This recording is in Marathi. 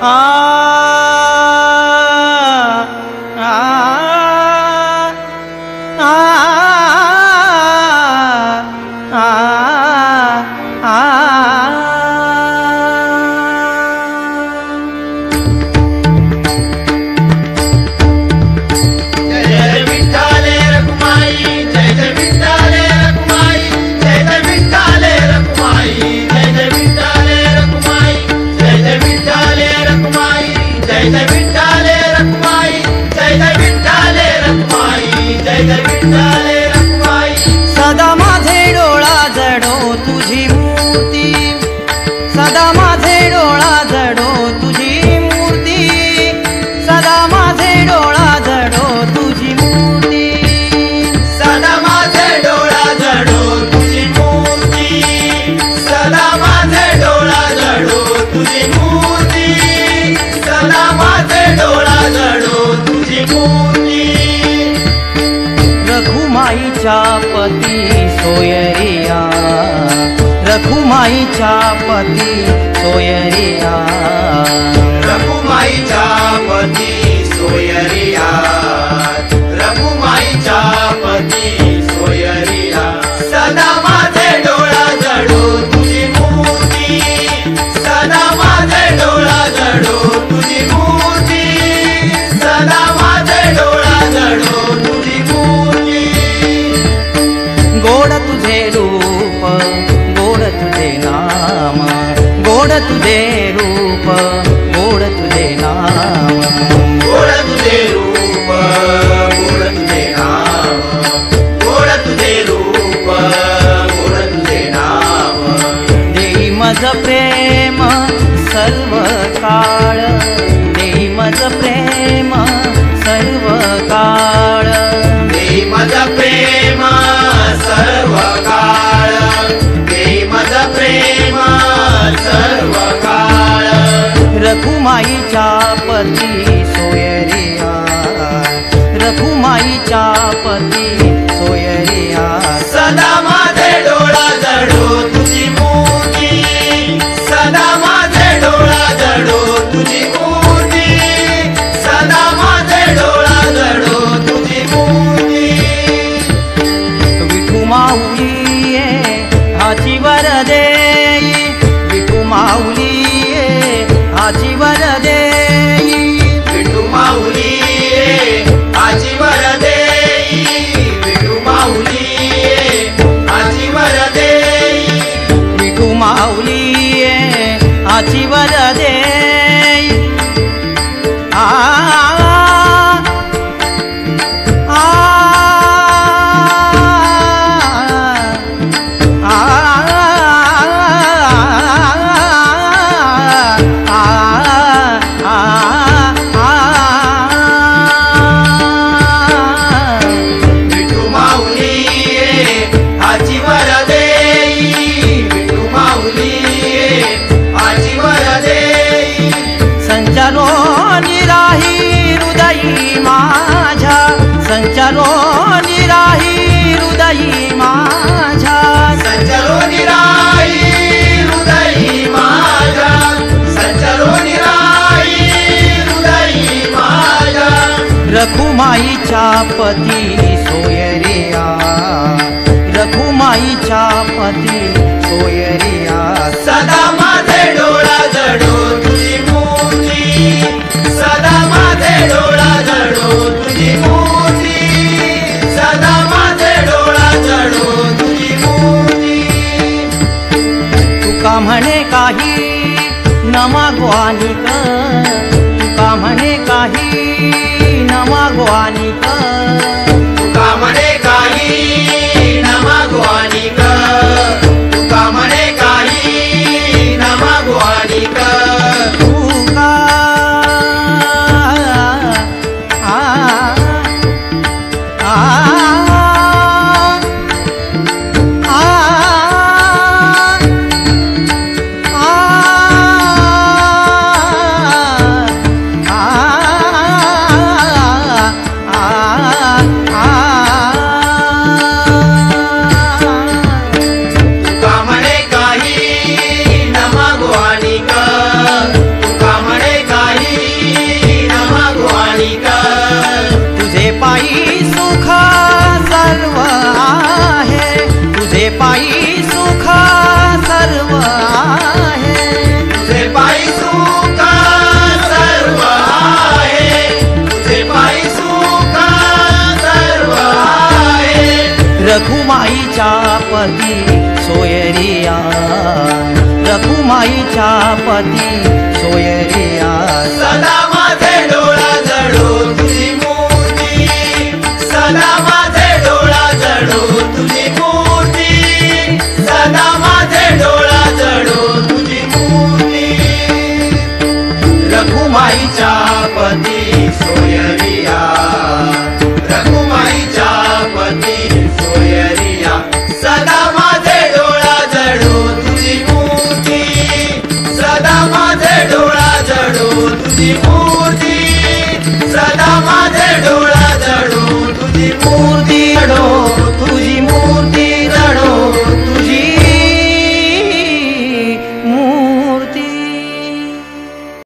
आ आ आ आ सदा माझे डोळा जडो तुझी मूर्ती, सदा माझे डोळा जडो तुझी मूर्ती, सदा माझे डोळा जडो तुझी मूर्ती, सदा माझे डोळा जडो तुझी मूर्ती, सदा माझे डोळा जडो तुझी मूर्ती, सदा माझे डोळा जडो तुझी मूर्ती. रखुमाईच्या पती सोयरिया, रखुमाईच्या पती सोयरिया, रखुमाईच्या पती सोयरिया, रखुमाईच्या पती सोयरिया. सदा माझे डोळा जडो तुझी मूर्ती, सदा माझे डोळा जडो तुझी मूर्ती, सदा माझे डोळा जडो तुझी मूर्ती. गोड तुझे रूप, गोड तुझे नाम, गोड तुझे रूप, गोड तुझे नाम, गोड तुझे रूप, गोड तुझे नाम, गोड तुझे रूप, गोड तुझे नाम. देई मज प्रेम सर्व काळ, देई मज प्रेम सर्व काळ, देई मज प्रेम सर्व काळ, देई मज प्रेम सर्व काळ. रखुमाईच्या पती सोयरिया, रखुमाईच्या पती सोयरिया. सदा माझे डोळा जडो तुझी मूर्ती, सदा माझे डोळा जडो तुझी मूर्ती, सदा माझे डोळा जडो तुझी मूर्ती. विठू माऊली हाची वर देई, विठू माऊली हाची वर देई, विठू माऊली आजी वर देई, विठू माऊली आजी वर देई, विठू माऊली हाची वर देई. आ आ विठू माऊली आजी वर देई, विठू माऊली आजी वर देई. संचारो निराही हृदयी माझ्या, संचारो निराही हृदयी माझ्या, संचरो निराई हृदयी माझ्या, संचरो निराई हृदयी माझ्या. रखुमाईच्या पती सोयरिया, रखुमाईच्या पती सोयरिया. सदा माझे डोळा जडो तुझी मूर्ती, सदा माझे डोळा जडो तुझी मूर्ती, सदा माझे डोळा जडो तुझी मूर्ती. तुका म्हणे काही न मागवानिक, तुका म्हणे काही न मागवानिक, तुका म्हणे काही न मागवानिक, तुका म्हणे काही न मागवानिक. तुका आ आ आ आ आ पती सोयरिया रखुमाईच्या पती सोयरिया सदा माझे डोळा जळो तुझी मूर्ती सदा माझे डोळा जळो तुझी मूर्ती सदा माझे डोळा जळो तुझी मूर्ती रखुमाईच्या पती सोयरिया रखुमाईच्या पती सोयरिया सदा माझे डोळा जळो तुझी मूर्ती सदा माझे डोळा जळो तुझी मूर्ती सदा